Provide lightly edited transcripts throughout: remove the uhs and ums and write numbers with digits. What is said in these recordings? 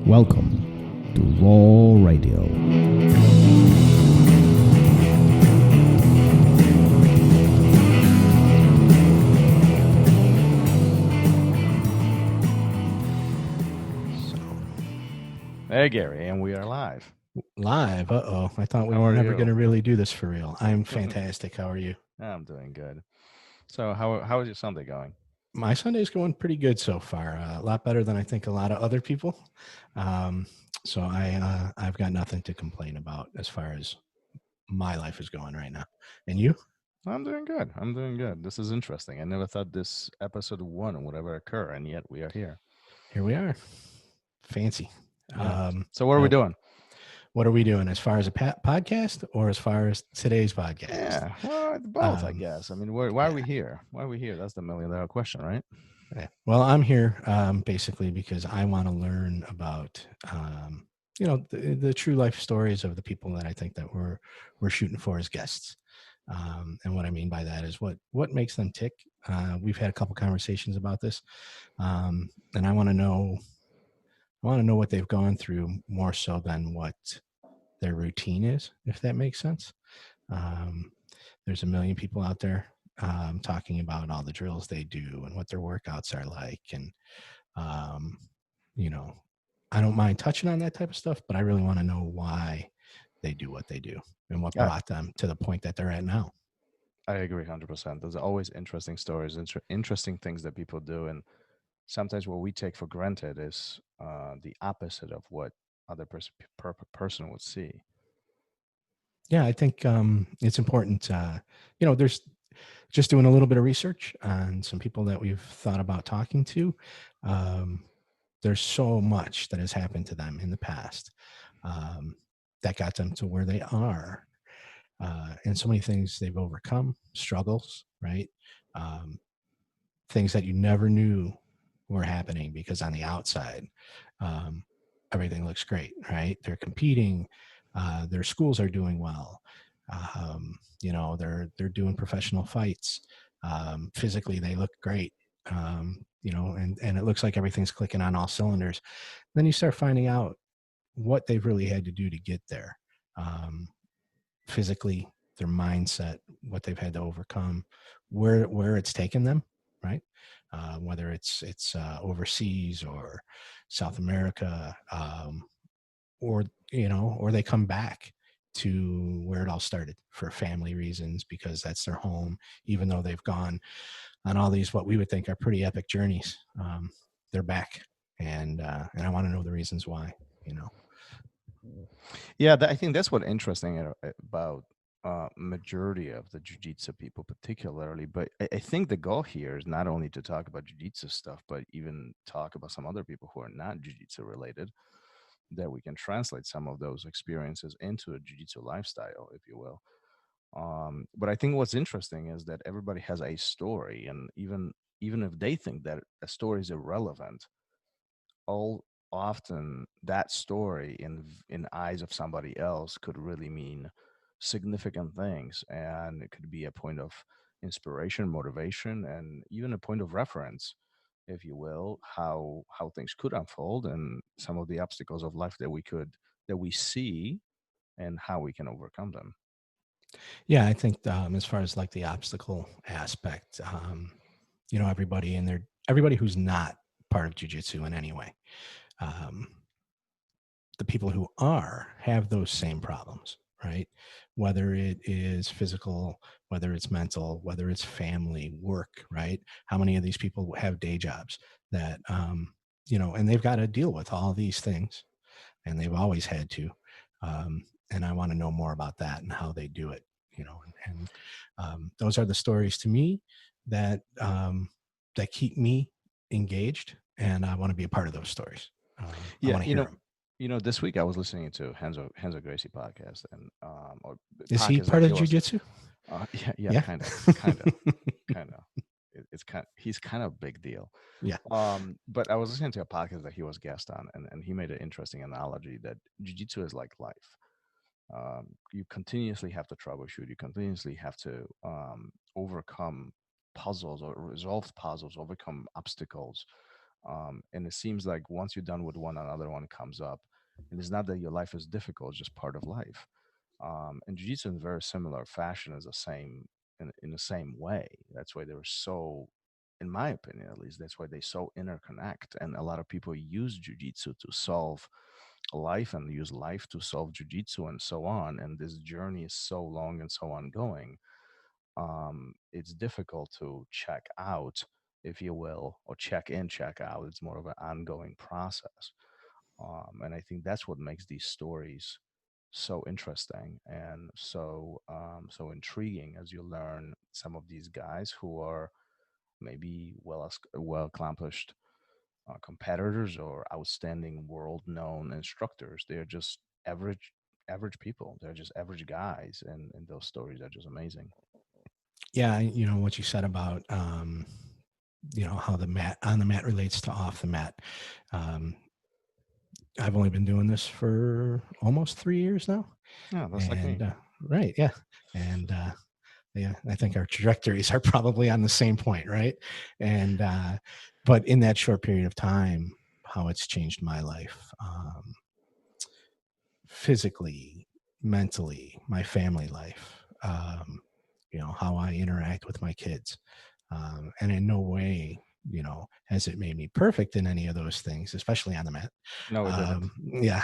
Welcome to ROL Radio. Hey, Gary, and we are live. Live? Uh-oh. I thought we How were are never you? going to really do this for real. I'm fantastic. How are you? I'm doing good. So, how is your Sunday going? My Sunday's going pretty good so far. A lot better than I think a lot of other people. So I've got nothing to complain about as far as my life is going right now. And you? I'm doing good. I'm doing good. This is interesting. I never thought this episode 1 would ever occur, and yet we are here. Here we are. Fancy. Yeah. So, what are we doing? What are we doing as far as a podcast or as far as today's podcast? Yeah, well, both, I guess. I mean, why are we here? Why are we here? That's the $1,000,000 question, right? Yeah. Well, I'm here basically because I want to learn about, the true life stories of the people that I think that we're shooting for as guests. And what I mean by that is what makes them tick. We've had a couple conversations about this, and I want to know what they've gone through more so than what their routine is, if that makes sense. There's a million people out there talking about all the drills they do and what their workouts are like. And, I don't mind touching on that type of stuff, but I really want to know why they do what they do and what brought them to the point that they're at now. I agree 100%. There's always interesting stories, interesting things that people do. And sometimes what we take for granted is the opposite of what other person would see. Yeah, I think it's important. There's just doing a little bit of research on some people that we've thought about talking to. There's so much that has happened to them in the past that got them to where they are. And so many things they've overcome, struggles, right? Things that you never knew were happening because on the outside, everything looks great, right? They're competing. Their schools are doing well. They're doing professional fights. Physically, they look great. And it looks like everything's clicking on all cylinders. Then you start finding out what they've really had to do to get there. Physically, their mindset, what they've had to overcome, where it's taken them, right? Whether it's overseas or South America, or they come back to where it all started for family reasons because that's their home, even though they've gone on all these what we would think are pretty epic journeys. They're back, and I want to know the reasons why. Yeah, I think that's what's interesting about majority of the jiu-jitsu people particularly, but I think the goal here is not only to talk about jiu-jitsu stuff, but even talk about some other people who are not jiu-jitsu related, that we can translate some of those experiences into a jiu-jitsu lifestyle, if you will. But I think what's interesting is that everybody has a story, and even if they think that a story is irrelevant, all often that story in eyes of somebody else could really mean significant things, and it could be a point of inspiration, motivation, and even a point of reference, if you will, how things could unfold and some of the obstacles of life that we see and how we can overcome them. Yeah, I think as far as like the obstacle aspect, everybody who's not part of jiu-jitsu in any way, the people who have those same problems, right? Whether it is physical, whether it's mental, whether it's family, work, right? How many of these people have day jobs that, and they've got to deal with all these things, and they've always had to. And I want to know more about that and how they do it, and those are the stories to me that keep me engaged, and I want to be a part of those stories. I want to hear them. This week I was listening to Henzo Gracie podcast, and is he part of jiu-jitsu? Yeah, kind of. He's kind of a big deal. Yeah. But I was listening to a podcast that he was guest on, and he made an interesting analogy that jiu-jitsu is like life. You continuously have to troubleshoot. You continuously have to overcome puzzles or resolve puzzles, overcome obstacles, And it seems like once you're done with one, another one comes up. And it's not that your life is difficult; it's just part of life. And jiu-jitsu in very similar fashion is the same in the same way. That's why they're so, in my opinion at least, that's why they so interconnect. And a lot of people use jiu-jitsu to solve life and use life to solve jiu-jitsu and so on. And this journey is so long and so ongoing. It's difficult to check out, if you will, or check in, check out. It's more of an ongoing process. And I think that's what makes these stories so interesting and so intriguing as you learn some of these guys who are maybe well accomplished competitors or outstanding world known instructors. They're just average people. They're just average guys, and those stories are just amazing. Yeah, what you said about how the mat on the mat relates to off the mat. Um, I've only been doing this for almost 3 years now, Yeah, that's like me. and right, yeah, and yeah, I think our trajectories are probably on the same point, right? And but in that short period of time, how it's changed my life, physically, mentally, my family life, how I interact with my kids. And in no way, has it made me perfect in any of those things, especially on the mat. No, it didn't. Yeah.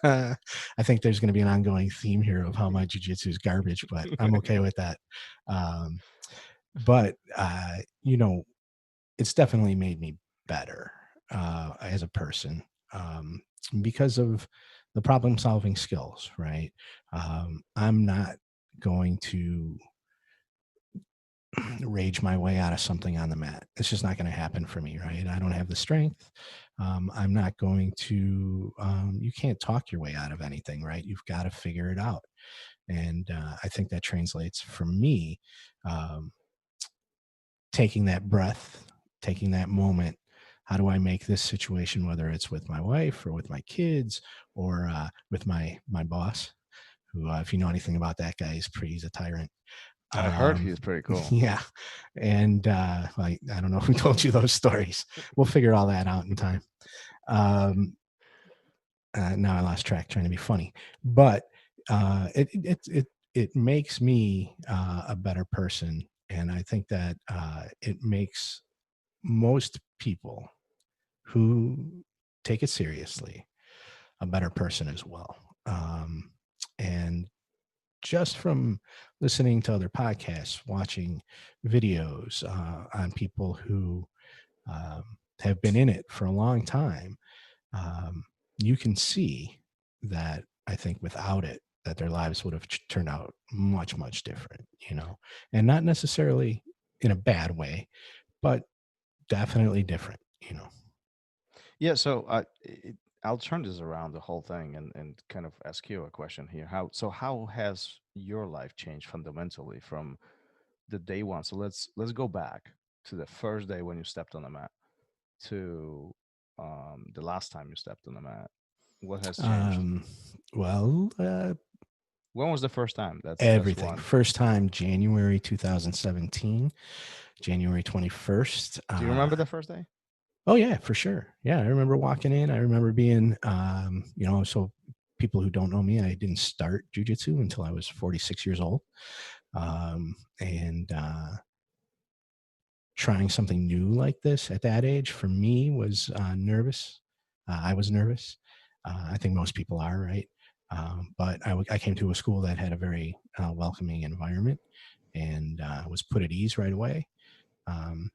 I think there's going to be an ongoing theme here of how my jujitsu is garbage, but I'm okay with that. Um, but, it's definitely made me better as a person, um, because of the problem solving skills, right? I'm not going to rage my way out of something on the mat. It's just not going to happen for me, right? I don't have the strength. I'm not going to, you can't talk your way out of anything, right? You've got to figure it out. And I think that translates for me, um, taking that breath, taking that moment. How do I make this situation, whether it's with my wife or with my kids or with my boss, who, if you know anything about that guy, he's a tyrant. I heard he's pretty cool. Yeah. And I don't know who told you those stories. We'll figure all that out in time. Now I lost track trying to be funny, but it makes me a better person, and I think that it makes most people who take it seriously a better person as well. And just from listening to other podcasts, watching videos on people who um, have been in it for a long time, um, you can see that I think without it, that their lives would have turned out much, much different, and not necessarily in a bad way, but definitely different, Yeah, so I'll turn this around the whole thing and kind of ask you a question here. How has your life changed fundamentally from the day one? So let's go back to the first day when you stepped on the mat to the last time you stepped on the mat. What has changed? Um, well, When was the first time? That's everything. one. First time, January 2017, January 21st. Do you remember the first day? Oh yeah, for sure. Yeah, I remember walking in. I remember being, so people who don't know me, I didn't start jujitsu until I was 46 years old, and trying something new like this at that age for me was nervous. I was nervous. I think most people are, right? But I came to a school that had a very welcoming environment and was put at ease right away. Um,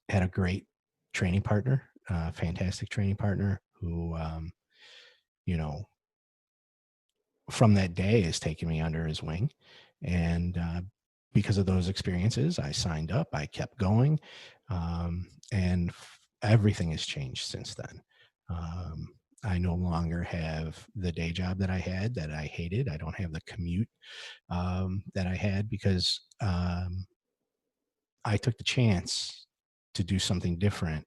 had a great training partner, fantastic training partner who, you know, from that day has taken me under his wing. And because of those experiences, I signed up, I kept going, and everything has changed since then. I no longer have the day job that I had that I hated. I don't have the commute that I had because I took the chance to do something different.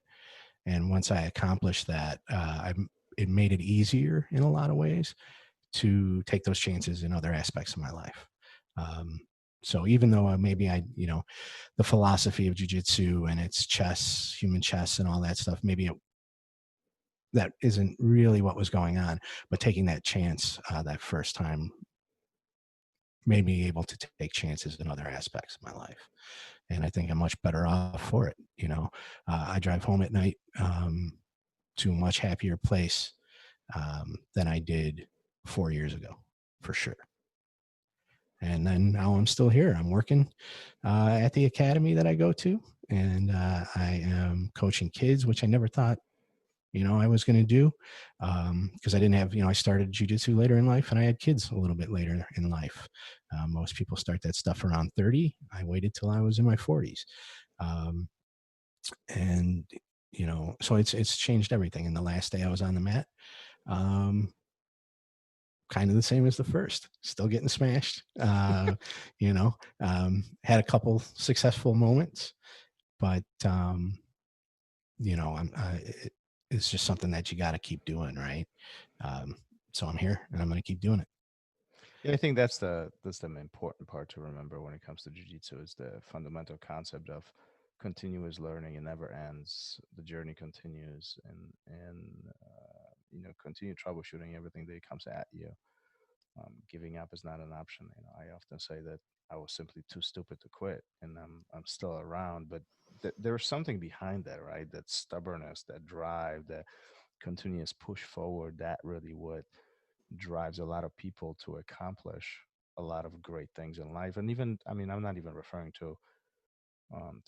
And once I accomplished that, it made it easier in a lot of ways to take those chances in other aspects of my life. Um, so even though maybe the philosophy of jujitsu and its chess, human chess, and all that stuff, maybe that isn't really what was going on. But taking that chance that first time made me able to take chances in other aspects of my life. And I think I'm much better off for it. I drive home at night to a much happier place than I did 4 years ago, for sure. And then now I'm still here. I'm working at the academy that I go to, and I am coaching kids, which I never thought, I was going to do, because I didn't have, I started Jiu Jitsu later in life, and I had kids a little bit later in life. Most people start that stuff around 30. I waited till I was in my 40s. And, so it's changed everything. And the last day I was on the mat, kind of the same as the first, still getting smashed, had a couple successful moments, but, it's just something that you got to keep doing. Right. So I'm here and I'm going to keep doing it. Yeah, I think that's the important part to remember when it comes to jiu-jitsu is the fundamental concept of continuous learning. It never ends. The journey continues, and continue troubleshooting everything that comes at you. Giving up is not an option. I often say that I was simply too stupid to quit, and I'm still around. But there's something behind that, right? That stubbornness, that drive, that continuous push forward. That really what drives a lot of people to accomplish a lot of great things in life. And even, I mean, I'm not even referring to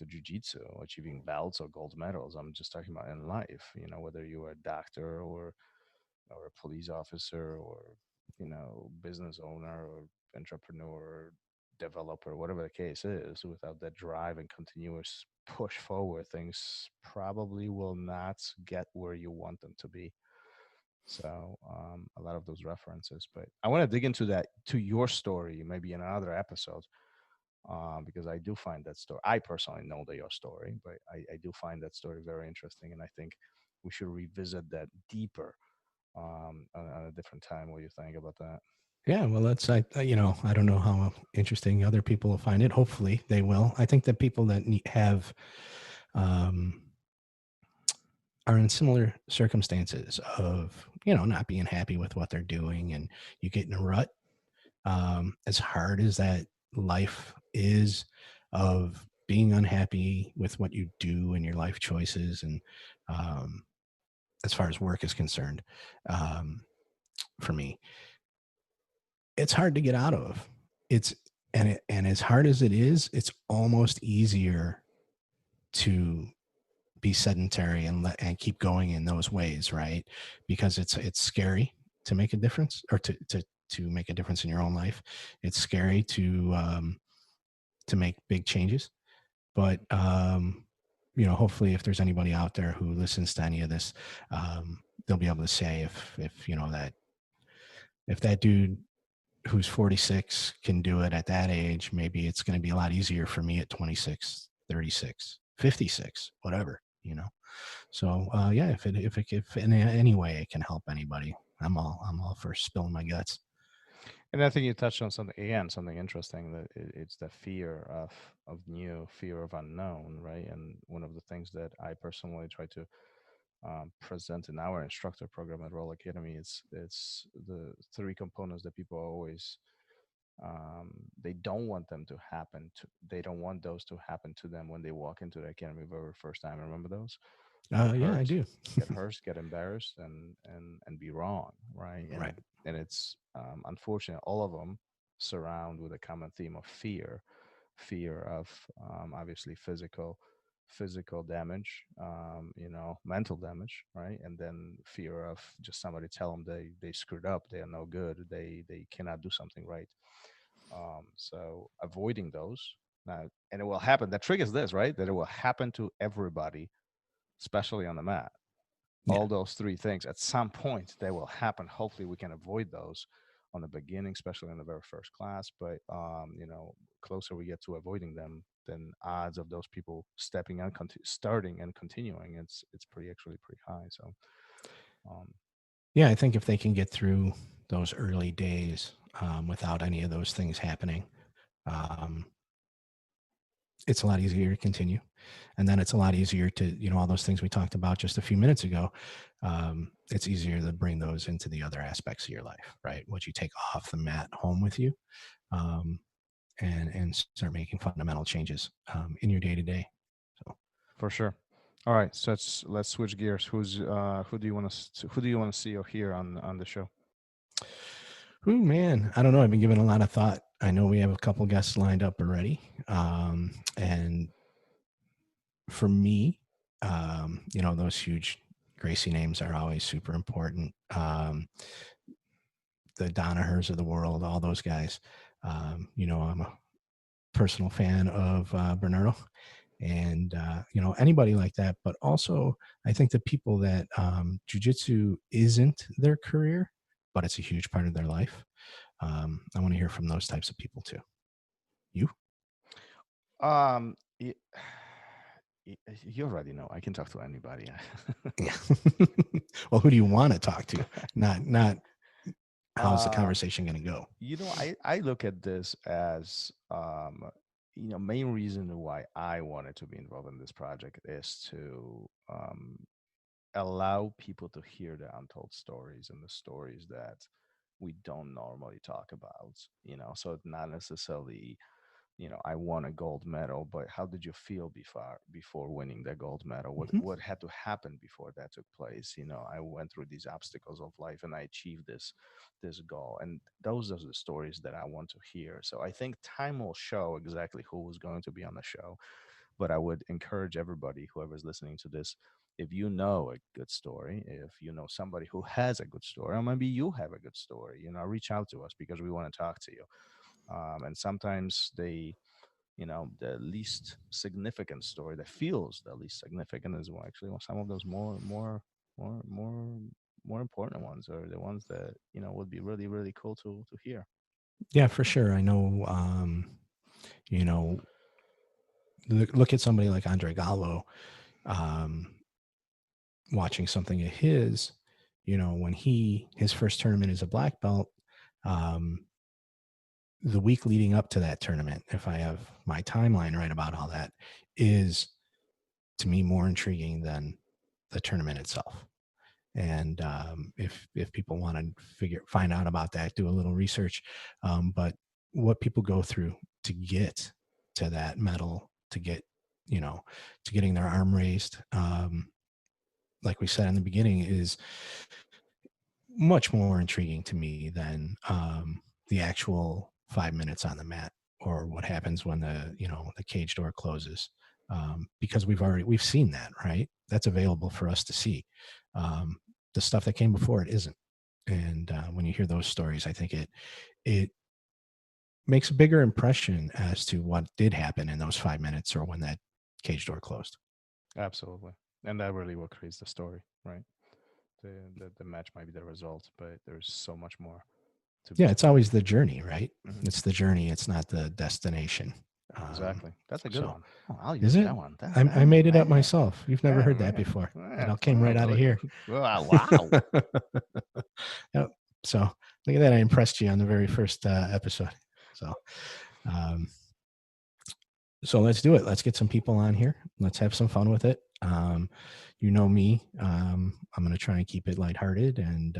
jiu-jitsu or achieving belts or gold medals. I'm just talking about in life. Whether you're a doctor or a police officer or business owner or entrepreneur, developer, whatever the case is, without that drive and continuous push forward, things probably will not get where you want them to be. So a lot of those references, but I want to dig into that, to your story, maybe in another episode, because I do find that story. I personally know your story, but I do find that story very interesting, and I think we should revisit that deeper on a different time. What do you think about that? Yeah, well, I don't know how interesting other people will find it. Hopefully they will. I think that people that have, are in similar circumstances of, not being happy with what they're doing, and you get in a rut. As hard as that life is, of being unhappy with what you do and your life choices, and um, as far as work is concerned, um, for me, it's hard to get out of. It's and as hard as it is, it's almost easier to be sedentary and keep going in those ways, right? Because it's scary to make a difference, or to make a difference in your own life. It's scary to make big changes. But hopefully, if there's anybody out there who listens to any of this, they'll be able to say, if that if that dude who's 46 can do it at that age, maybe it's going to be a lot easier for me at 26, 36, 56, whatever. So yeah, if in any way it can help anybody, I'm all for spilling my guts. And I think you touched on something again, something interesting, that it's the fear of new, fear of unknown, right? And one of the things that I personally try to present in our instructor program at ROL Academy is it's the three components that people always they don't want them to happen to. They don't want those to happen to them when they walk into the academy for the first time. Remember those? Get Yeah, I hurt, do. get embarrassed, and be wrong, right? Right. And it's unfortunate. All of them surround with a common theme of fear, fear of obviously physical damage, mental damage, right? And then fear of just somebody tell them they screwed up, they are no good, they cannot do something right. So avoiding those now, and it will happen. That trick is this, right? That it will happen to everybody, especially on the mat. Yeah. All those three things at some point they will happen. Hopefully we can avoid those on the beginning, especially in the very first class. But closer we get to avoiding them, then odds of those people stepping and starting and continuing, it's pretty high. So um, Yeah, I think if they can get through those early days without any of those things happening, um, it's a lot easier to continue. And then it's a lot easier to, all those things we talked about just a few minutes ago. it's easier to bring those into the other aspects of your life, right? What you take off the mat home with you, um, and start making fundamental changes in your day to day. So, For sure. All right, so let's switch gears. Who do you want to see or hear on the show? ooh, man, I don't know. I've been giving a lot of thought. I know we have a couple guests lined up already, and for me, those huge Gracie names are always super important. The Donahers of the world, all those guys. I'm a personal fan of Bernardo, and anybody like that. But also, I think the people that jujitsu isn't their career, but it's a huge part of their life. I want to hear from those types of people too. You? Y- you already know I can talk to anybody. Yeah. Well, who do you want to talk to? Not how's the conversation going to go? I look at this as main reason why I wanted to be involved in this project is to allow people to hear the untold stories and the stories that we don't normally talk about. So it's not necessarily, I won a gold medal, but how did you feel before winning the gold medal? What had to happen before that took place? I went through these obstacles of life and I achieved this goal. And those are the stories that I want to hear. So I think time will show exactly who is going to be on the show. But I would encourage everybody, whoever's listening to this, if you know a good story, if you know somebody who has a good story, or maybe you have a good story, reach out to us because we want to talk to you. And sometimes the least significant story that feels the least significant is actually some of those more important ones, or the ones that would be really really cool to hear. Yeah, for sure. I know. You know, look at somebody like Andre Gallo. Watching something of his, when his first tournament as a black belt, the week leading up to that tournament, if I have my timeline right about all that, is to me more intriguing than the tournament itself. And if people want to find out about that, do a little research. But what people go through to get to that medal, to getting their arm raised, like we said in the beginning, is much more intriguing to me than the actual 5 minutes on the mat, or what happens when the cage door closes, because we've seen that, right? That's available for us to see. The stuff that came before it isn't. And when you hear those stories, I think it makes a bigger impression as to what did happen in those 5 minutes or when that cage door closed. Absolutely. And that really what creates the story, right? The match might be the result, but there's so much more Yeah, it's always the journey, right? Mhm. It's the journey. It's not the destination. Exactly. That's a good So one. Oh, I'll is use it? that one. I made it up Man. myself. You've never heard that Man. before. It Man. all came right out of here. Wow. Yep. So look at that. I impressed you on the very first episode. So, um, so let's do it. Let's get some people on here. Let's have some fun with it. You know me. I'm going to try and keep it lighthearted and,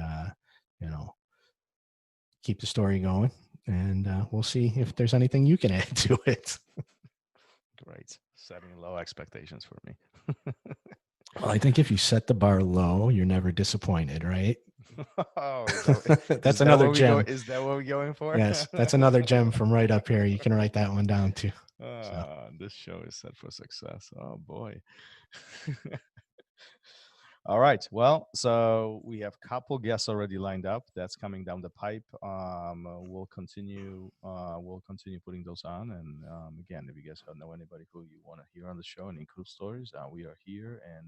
keep the story going. And we'll see if there's anything you can add to it. Great. Setting low expectations for me. Well, I think if you set the bar low, you're never disappointed, right? Oh, That's another gem. Is that what we're going for? Yes, that's another gem from right up here. You can write that one down too. This show is set for success. Oh boy. All right. Well, so we have a couple guests already lined up. That's coming down the pipe. We'll continue. We'll continue putting those on. And again, if you guys know anybody who you want to hear on the show and include stories, we are here. And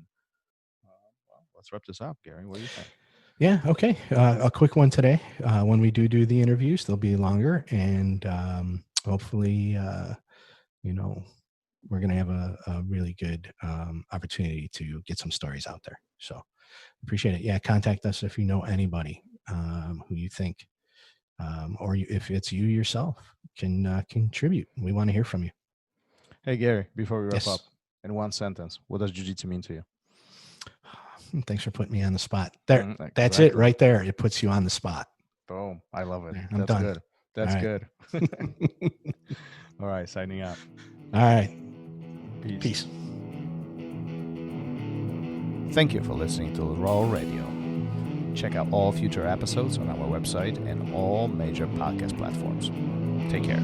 well, let's wrap this up, Gary. What do you think? Yeah. Okay. A quick one today. When we do the interviews, they'll be longer, and hopefully, we're going to have a really good opportunity to get some stories out there. So appreciate it. Yeah. Contact us if you know anybody who you think, or if it's you yourself, can contribute. We want to hear from you. Hey, Gary, before we wrap Yes. up, in one sentence, what does Jiu Jitsu mean to you? Thanks for putting me on the spot. There, Mm, that's it exactly. right there. It puts you on the spot. Boom. I love it. There, I'm That's done. good. That's All good. right. All right, signing out. All right. Peace. Peace. Thank you for listening to RŌL Radio. Check out all future episodes on our website and all major podcast platforms. Take care.